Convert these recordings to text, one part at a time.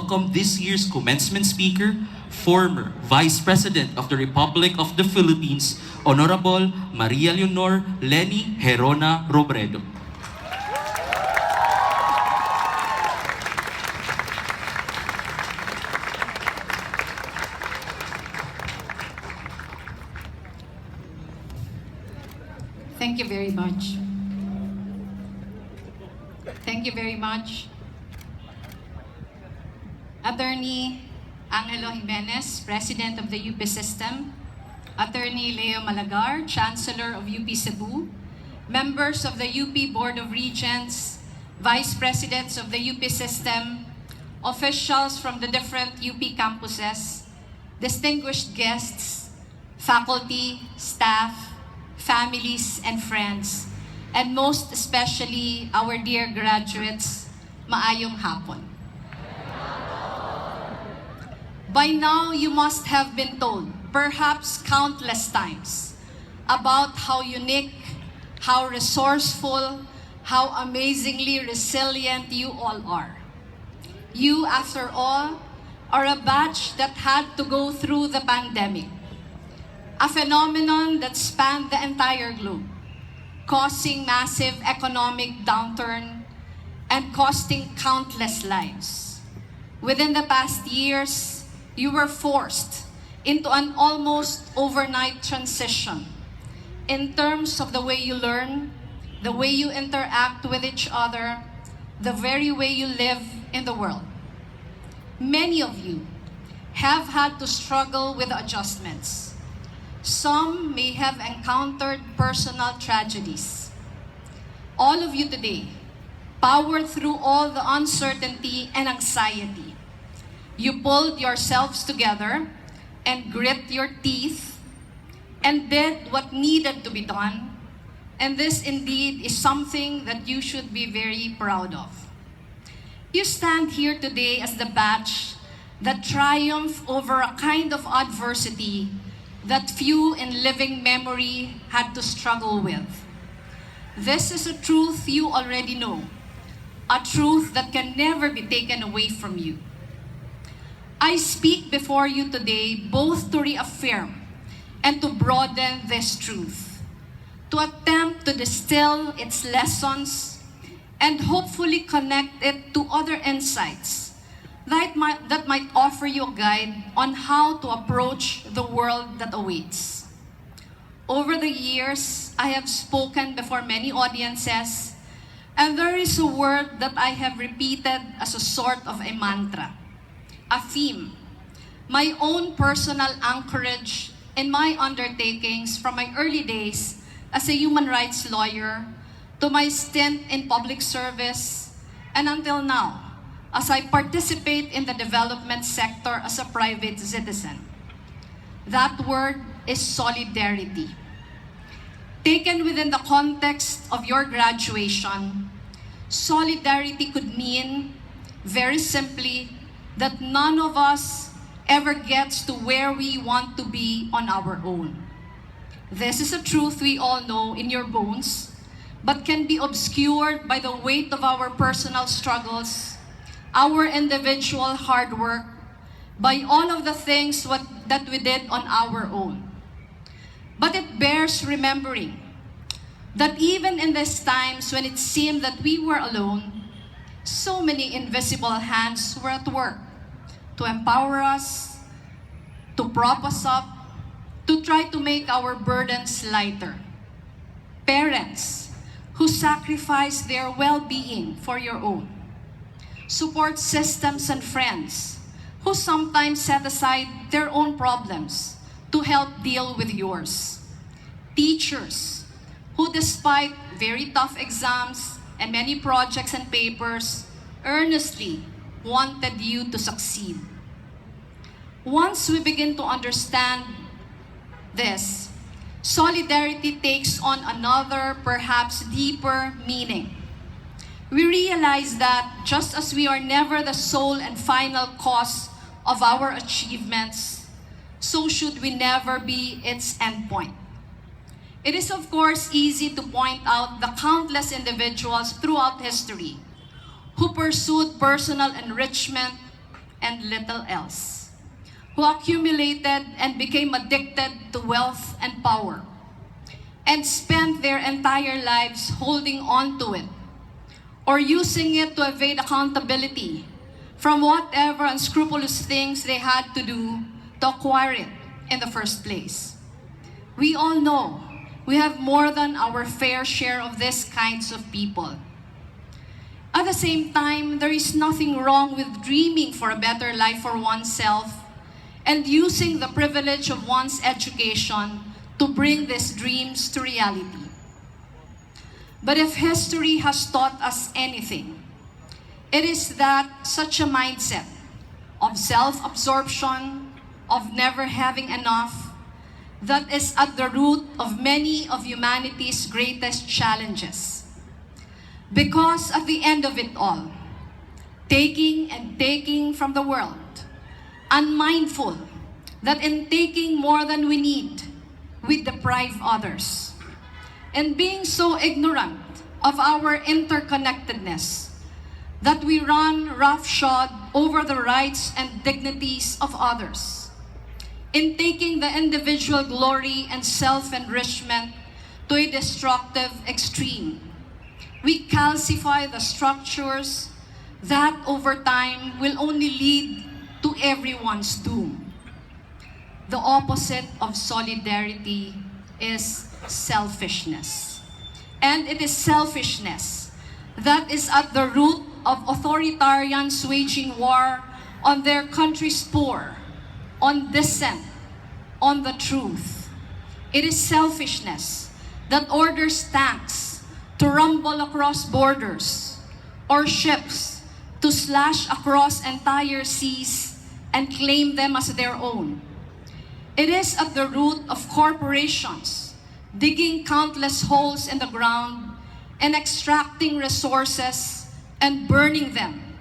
welcome this year's commencement speaker, former Vice President of the Republic of the Philippines, Honorable Maria Leonor Leni Herona Robredo. Thank you very much. Thank you very much. Attorney Angelo Jimenez, President of the UP System, Attorney Leo Malagar, Chancellor of UP Cebu, members of the UP Board of Regents, Vice Presidents of the UP System, officials from the different UP campuses, distinguished guests, faculty, staff, families, and friends, and most especially our dear graduates, maayong hapon. By now, you must have been told, perhaps countless times, about how unique, how resourceful, how amazingly resilient you all are. You, after all, are a batch that had to go through the pandemic, a phenomenon that spanned the entire globe, causing massive economic downturn and costing countless lives. Within the past years, you were forced into an almost overnight transition in terms of the way you learn, the way you interact with each other, the very way you live in the world. Many of you have had to struggle with adjustments. Some may have encountered personal tragedies. All of you today powered through all the uncertainty and anxiety. You pulled yourselves together and grit your teeth and did what needed to be done. And this indeed is something that you should be very proud of. You stand here today as the batch that triumphed over a kind of adversity that few in living memory had to struggle with. This is a truth you already know, a truth that can never be taken away from you. I speak before you today both to reaffirm and to broaden this truth, to attempt to distill its lessons and hopefully connect it to other insights that might offer you a guide on how to approach the world that awaits. Over the years, I have spoken before many audiences, and there is a word that I have repeated as a sort of a mantra, a theme, my own personal anchorage in my undertakings from my early days as a human rights lawyer to my stint in public service and until now, as I participate in the development sector as a private citizen. That word is solidarity. Taken within the context of your graduation, solidarity could mean, very simply, that none of us ever gets to where we want to be on our own. This is a truth we all know in your bones, but can be obscured by the weight of our personal struggles, our individual hard work, by all of the things that we did on our own. But it bears remembering that even in these times when it seemed that we were alone, so many invisible hands were at work to empower us, to prop us up, to try to make our burdens lighter. Parents who sacrifice their well-being for your own. Support systems and friends who sometimes set aside their own problems to help deal with yours. Teachers who, despite very tough exams and many projects and papers, earnestly wanted you to succeed. Once we begin to understand this, solidarity takes on another, perhaps deeper meaning. We realize that just as we are never the sole and final cause of our achievements, so should we never be its endpoint. It is of course easy to point out the countless individuals throughout history who pursued personal enrichment and little else, who accumulated and became addicted to wealth and power, and spent their entire lives holding on to it, or using it to evade accountability from whatever unscrupulous things they had to do to acquire it in the first place. We all know we have more than our fair share of these kinds of people. At the same time, there is nothing wrong with dreaming for a better life for oneself and using the privilege of one's education to bring these dreams to reality. But if history has taught us anything, it is that such a mindset of self-absorption, of never having enough, that is at the root of many of humanity's greatest challenges. Because at the end of it all, taking and taking from the world, unmindful that in taking more than we need, we deprive others. And being so ignorant of our interconnectedness that we run roughshod over the rights and dignities of others. In taking the individual glory and self-enrichment to a destructive extreme, we calcify the structures that over time will only lead to everyone's doom. The opposite of solidarity is selfishness. And it is selfishness that is at the root of authoritarians waging war on their country's poor, on dissent, on the truth. It is selfishness that orders tanks to rumble across borders, or ships to slash across entire seas and claim them as their own. It is at the root of corporations digging countless holes in the ground and extracting resources and burning them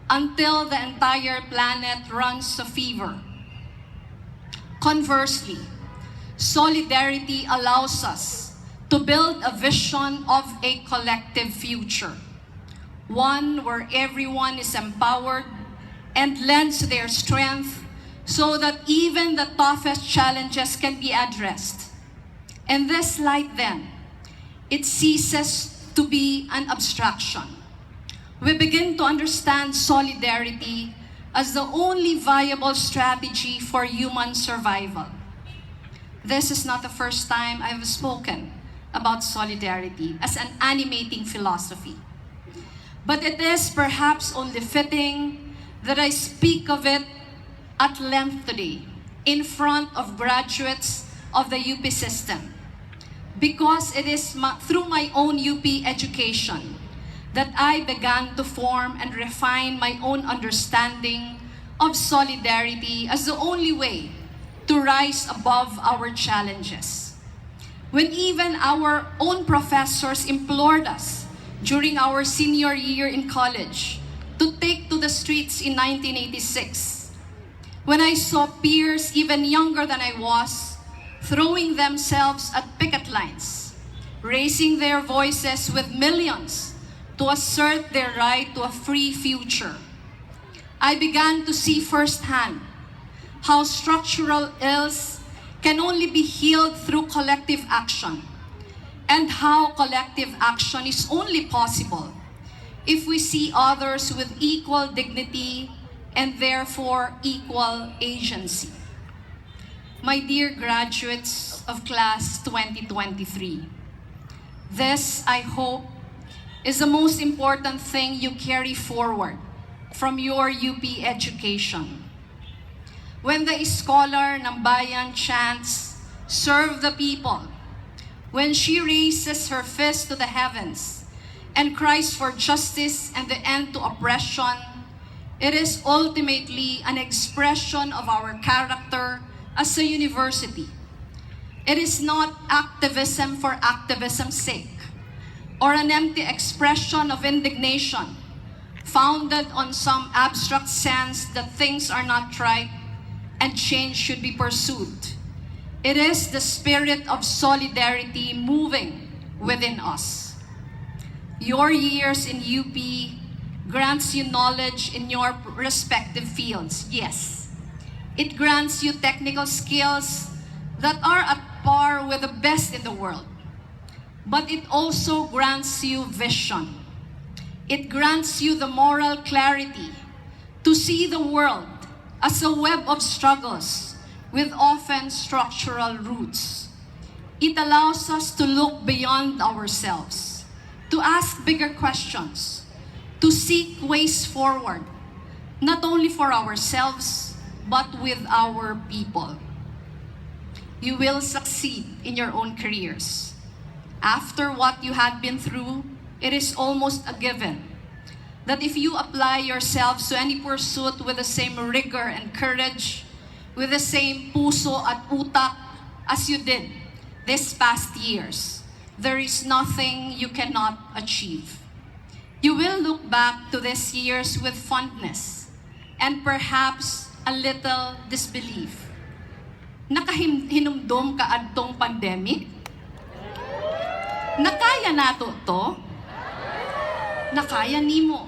until the entire planet runs a fever. Conversely, solidarity allows us to build a vision of a collective future, one where everyone is empowered and lends their strength so that even the toughest challenges can be addressed. In this light then, it ceases to be an abstraction. We begin to understand solidarity as the only viable strategy for human survival. This is not the first time I've spoken about solidarity as an animating philosophy. But it is perhaps only fitting that I speak of it at length today in front of graduates of the UP system, because it is through my own UP education that I began to form and refine my own understanding of solidarity as the only way to rise above our challenges. When even our own professors implored us during our senior year in college to take to the streets in 1986, when I saw peers even younger than I was throwing themselves at picket lines, raising their voices with millions to assert their right to a free future, I began to see firsthand how structural ills can only be healed through collective action, and how collective action is only possible if we see others with equal dignity and therefore equal agency. My dear graduates of class 2023, this, I hope, is the most important thing you carry forward from your UP education. When the scholar ng bayan chants, "Serve the people," when she raises her fist to the heavens and cries for justice and the end to oppression, it is ultimately an expression of our character as a university. It is not activism for activism's sake, or an empty expression of indignation founded on some abstract sense that things are not right and change should be pursued. It is the spirit of solidarity moving within us. Your years in UP grants you knowledge in your respective fields, yes. It grants you technical skills that are at par with the best in the world. But it also grants you vision. It grants you the moral clarity to see the world as a web of struggles with often structural roots. It allows us to look beyond ourselves, to ask bigger questions, to seek ways forward, not only for ourselves, but with our people. You will succeed in your own careers. After what you had been through, it is almost a given that if you apply yourselves to any pursuit with the same rigor and courage, with the same puso at utak as you did this past years, there is nothing you cannot achieve. You will look back to these years with fondness and perhaps a little disbelief. Nakahinumdom ka adtong pandemic? Nakaya nato to? Nakaya nimo.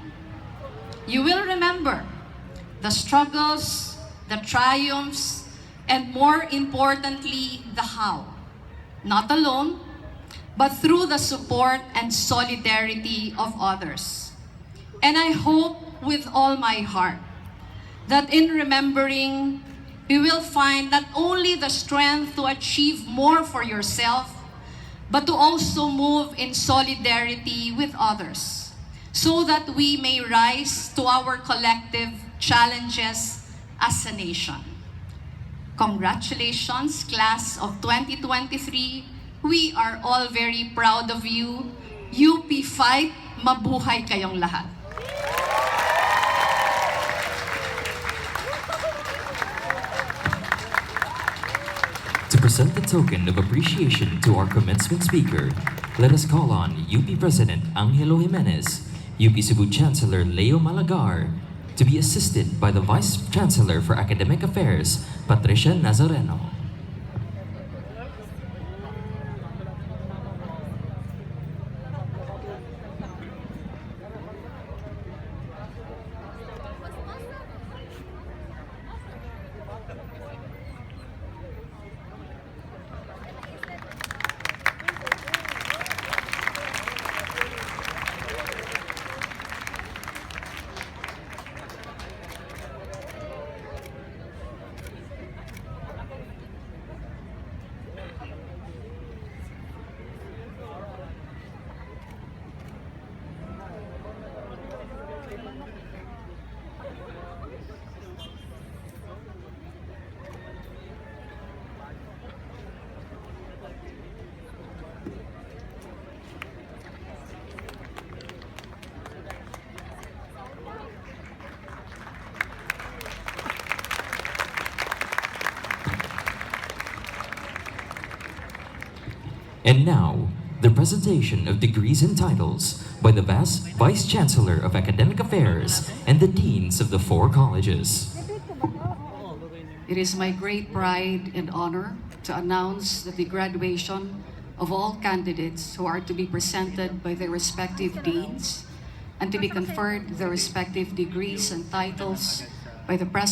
You will remember the struggles, the triumphs, and more importantly, the how. Not alone, but through the support and solidarity of others. And I hope with all my heart that in remembering, you will find not only the strength to achieve more for yourself, but to also move in solidarity with others, so that we may rise to our collective challenges as a nation. Congratulations, class of 2023. We are all very proud of you. UP Fight, mabuhay kayong lahat. To present the token of appreciation to our commencement speaker, let us call on UP President Angelo Jimenez, UP Cebu Chancellor Leo Malagar, to be assisted by the Vice Chancellor for Academic Affairs, Patricia Nazareno. And now, the presentation of degrees and titles by the Vice Chancellor of Academic Affairs and the Deans of the 4 colleges. It is my great pride and honor to announce that the graduation of all candidates who are to be presented by their respective deans and to be conferred their respective degrees and titles by the President